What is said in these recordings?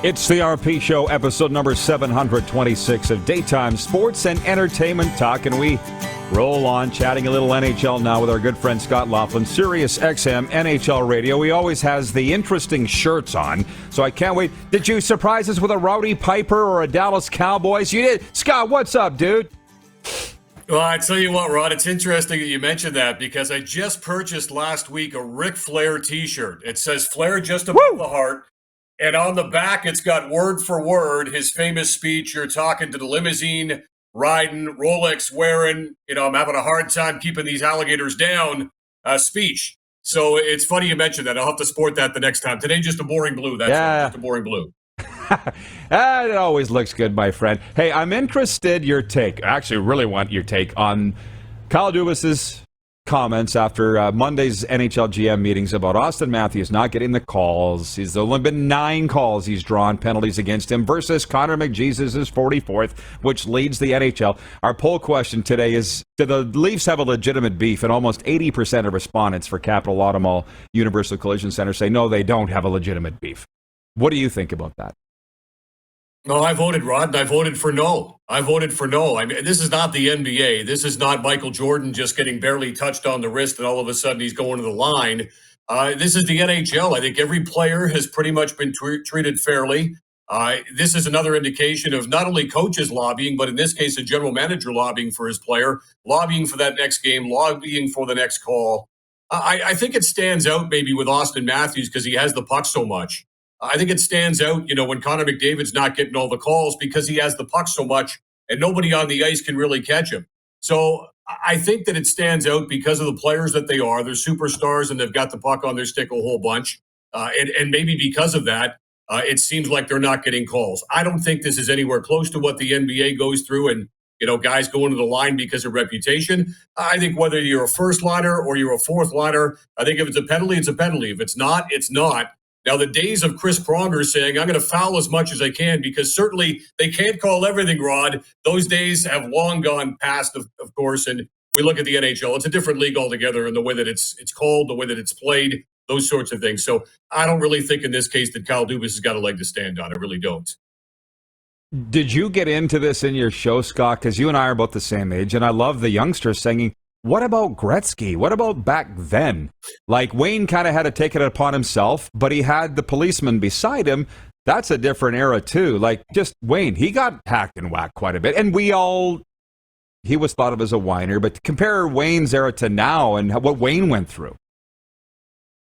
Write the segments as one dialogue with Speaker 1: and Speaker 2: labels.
Speaker 1: It's the RP Show, episode number 726 of Daytime Sports and Entertainment Talk, and we roll on chatting a little NHL now with our good friend Scott Laughlin, Sirius XM NHL Radio. He always has the interesting shirts on, so I can't wait. Did you surprise us with a Rowdy Piper or a Dallas Cowboys? You did. Scott, what's up, dude?
Speaker 2: Well, I tell you what, Rod, it's interesting that you mentioned that because I just purchased last week a Ric Flair t-shirt. It says Flair just above the heart. And on the back, it's got word for word his famous speech. You're talking to the limousine, riding, Rolex wearing, I'm having a hard time keeping these alligators down speech. So it's funny you mentioned that. I'll have to sport that the next time. Today, just a boring blue. That's just a boring blue.
Speaker 1: It always looks good, my friend. Hey, I'm interested your take. I actually really want your take on Kyle Dubas's comments after Monday's NHL GM meetings about Auston Matthews not getting the calls. He's only been 9 calls he's drawn penalties against him versus Connor McJesus' 44th, which leads the NHL. Our poll question today is, do the Leafs have a legitimate beef? And almost 80% of respondents for Capital Auto Mall Universal Collision Center say no, they don't have a legitimate beef. What do you think about that?
Speaker 2: No, I voted, Rod, and I voted for no. I mean, this is not the NBA. This is not Michael Jordan just getting barely touched on the wrist and all of a sudden he's going to the line. This is the NHL. I think every player has pretty much been treated fairly. This is another indication of not only coaches lobbying, but in this case, a general manager lobbying for his player, lobbying for that next game, lobbying for the next call. I think it stands out maybe with Auston Matthews because he has the puck so much. I think it stands out, when Connor McDavid's not getting all the calls because he has the puck so much and nobody on the ice can really catch him. So I think that it stands out because of the players that they are. They're superstars and they've got the puck on their stick a whole bunch. And maybe because of that, it seems like they're not getting calls. I don't think this is anywhere close to what the NBA goes through and, guys going to the line because of reputation. I think whether you're a first liner or you're a fourth liner, I think if it's a penalty, it's a penalty. If it's not, it's not. Now, the days of Chris Pronger saying, I'm going to foul as much as I can, because certainly they can't call everything, Rod. Those days have long gone past, of course, and we look at the NHL. It's a different league altogether in the way that it's called, the way that it's played, those sorts of things. So I don't really think in this case that Kyle Dubas has got a leg to stand on. I really don't.
Speaker 1: Did you get into this in your show, Scott? Because you and I are about the same age, and I love the youngsters singing, what about Gretzky? What about back then? Like, Wayne kind of had to take it upon himself, but he had the policeman beside him. That's a different era, too. Like, just Wayne, he got hacked and whacked quite a bit. And he was thought of as a whiner, but compare Wayne's era to now and what Wayne went through.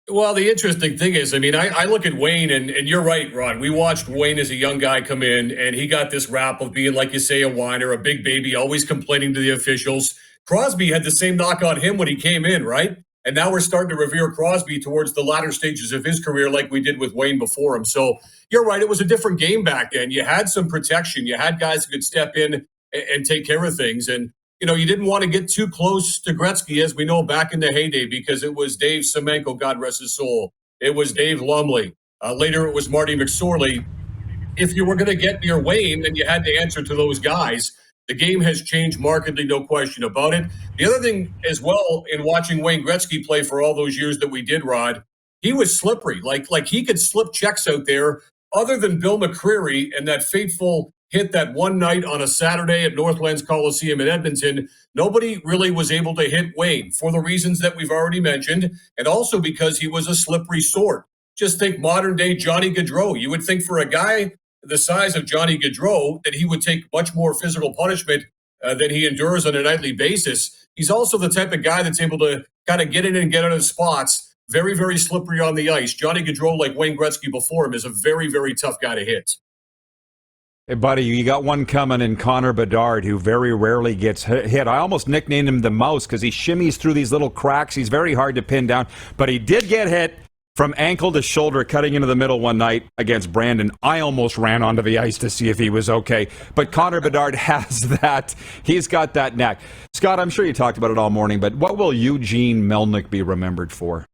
Speaker 2: Well, the interesting thing is, I look at Wayne, and you're right, Rod. We watched Wayne as a young guy come in, and he got this rap of being, like you say, a whiner, a big baby, always complaining to the officials. Crosby had the same knock on him when he came in, right? And now we're starting to revere Crosby towards the latter stages of his career like we did with Wayne before him. So you're right. It was a different game back then. You had some protection. You had guys who could step in and take care of things. And, you didn't want to get too close to Gretzky, as we know, back in the heyday, because it was Dave Semenko, God rest his soul. It was Dave Lumley. Later, it was Marty McSorley. If you were going to get near Wayne, then you had to answer to those guys. The game has changed markedly, no question about it. The other thing as well, in watching Wayne Gretzky play for all those years that we did, Rod, he was slippery. Like he could slip checks out there. Other than Bill McCreary and that fateful hit that one night on a Saturday at Northlands Coliseum in Edmonton, nobody really was able to hit Wayne for the reasons that we've already mentioned, and also because he was a slippery sort. Just think modern-day Johnny Gaudreau. You would think for a guy the size of Johnny Gaudreau that he would take much more physical punishment than he endures on a nightly basis. He's also the type of guy that's able to kind of get in and get out of spots. Very, very slippery on the ice. Johnny Gaudreau, like Wayne Gretzky before him, is a very, very tough guy to hit.
Speaker 1: Hey, buddy, you got one coming in Connor Bedard, who very rarely gets hit. I almost nicknamed him the mouse because he shimmies through these little cracks. He's very hard to pin down, but he did get hit from ankle to shoulder, cutting into the middle one night against Brandon. I almost ran onto the ice to see if he was okay. But Connor Bedard has that. He's got that knack. Scott, I'm sure you talked about it all morning, but what will Eugene Melnyk be remembered for?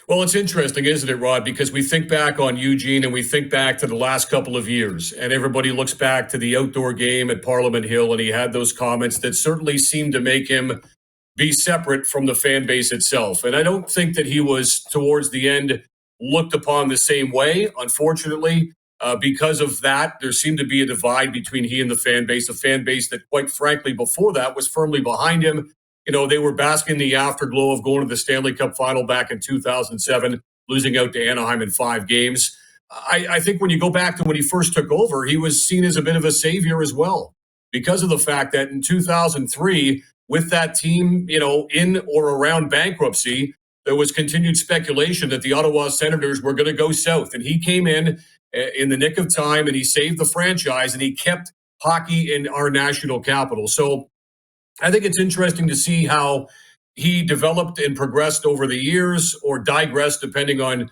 Speaker 2: Well, it's interesting, isn't it, Rod? Because we think back on Eugene and we think back to the last couple of years, and everybody looks back to the outdoor game at Parliament Hill, and he had those comments that certainly seemed to make him be separate from the fan base itself. And I don't think that he was, towards the end, looked upon the same way. Unfortunately, because of that, there seemed to be a divide between he and the fan base, a fan base that, quite frankly, before that was firmly behind him. They were basking in the afterglow of going to the Stanley Cup final back in 2007, losing out to Anaheim in 5 games. I think when you go back to when he first took over, he was seen as a bit of a savior as well, because of the fact that in 2003, with that team, in or around bankruptcy, there was continued speculation that the Ottawa Senators were going to go south. And he came in the nick of time, and he saved the franchise, and he kept hockey in our national capital. So I think it's interesting to see how he developed and progressed over the years, or digressed, depending on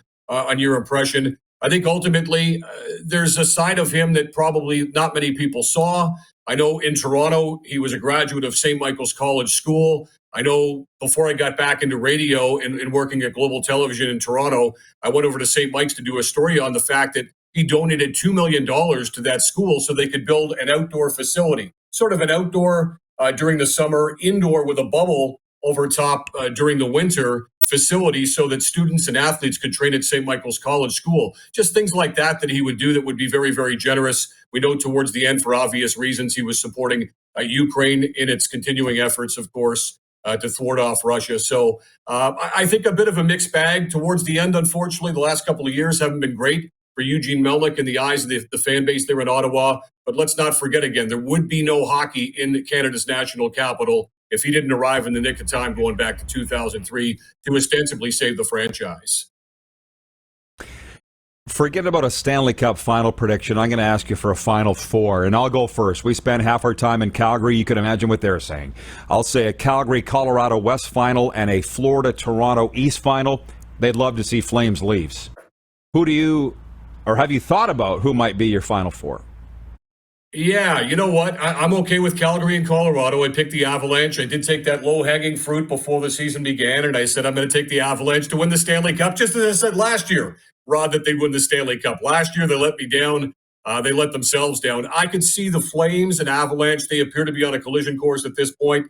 Speaker 2: your impression. I think ultimately there's a side of him that probably not many people saw. I know in Toronto, he was a graduate of St. Michael's College School. I know before I got back into radio and working at Global Television in Toronto, I went over to St. Mike's to do a story on the fact that he donated $2 million to that school so they could build an outdoor facility, sort of an outdoor during the summer, indoor with a bubble over top during the winter facility, so that students and athletes could train at St. Michael's College School. Just things like that he would do that would be very, very generous. We know towards the end, for obvious reasons, he was supporting Ukraine in its continuing efforts, of course, to thwart off Russia. So I think a bit of a mixed bag towards the end. Unfortunately, the last couple of years haven't been great for Eugene Melnyk in the eyes of the fan base there in Ottawa. But let's not forget again, there would be no hockey in Canada's national capital if he didn't arrive in the nick of time going back to 2003 to ostensibly save the franchise.
Speaker 1: Forget about a Stanley Cup final prediction. I'm going to ask you for a Final Four, and I'll go first. We spent half our time in Calgary. You can imagine what they're saying. I'll say a Calgary-Colorado West final and a Florida-Toronto East final. They'd love to see Flames Leafs. Have you thought about who might be your Final Four?
Speaker 2: Yeah, you know what? I'm okay with Calgary and Colorado. I picked the Avalanche. I did take that low-hanging fruit before the season began, and I said I'm going to take the Avalanche to win the Stanley Cup, just as I said last year, Rod, that they'd win the Stanley Cup. Last year, they let me down. They let themselves down. I could see the Flames and Avalanche. They appear to be on a collision course at this point.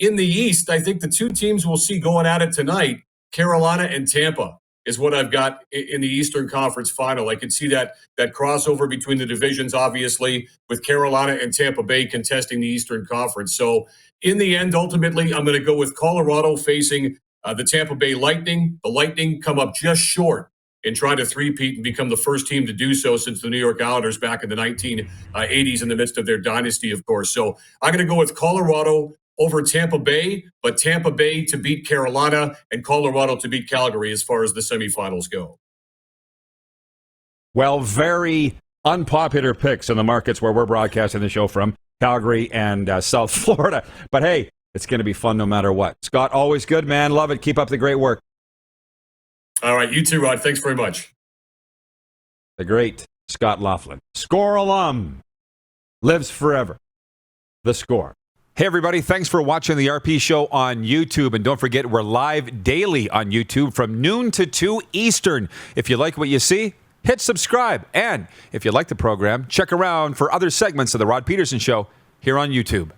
Speaker 2: In the East, I think the two teams we'll see going at it tonight, Carolina and Tampa, is what I've got in the Eastern Conference Final. I can see that crossover between the divisions, obviously, with Carolina and Tampa Bay contesting the Eastern Conference. So in the end, ultimately, I'm going to go with Colorado facing the Tampa Bay Lightning. The Lightning come up just short in trying to three-peat and become the first team to do so since the New York Islanders back in the 1980s in the midst of their dynasty, of course. So I'm going to go with Colorado over Tampa Bay, but Tampa Bay to beat Carolina and Colorado to beat Calgary as far as the semifinals go.
Speaker 1: Well, very unpopular picks in the markets where we're broadcasting the show from, Calgary and South Florida. But hey, it's going to be fun no matter what. Scott, always good, man. Love it. Keep up the great work.
Speaker 2: All right, you too, Rod. Thanks very much.
Speaker 1: The great Scott Laughlin. Score alum. Lives forever. The Score. Hey, everybody. Thanks for watching the RP Show on YouTube. And don't forget, we're live daily on YouTube from noon to 2 Eastern. If you like what you see, hit subscribe. And if you like the program, check around for other segments of The Rod Pedersen Show here on YouTube.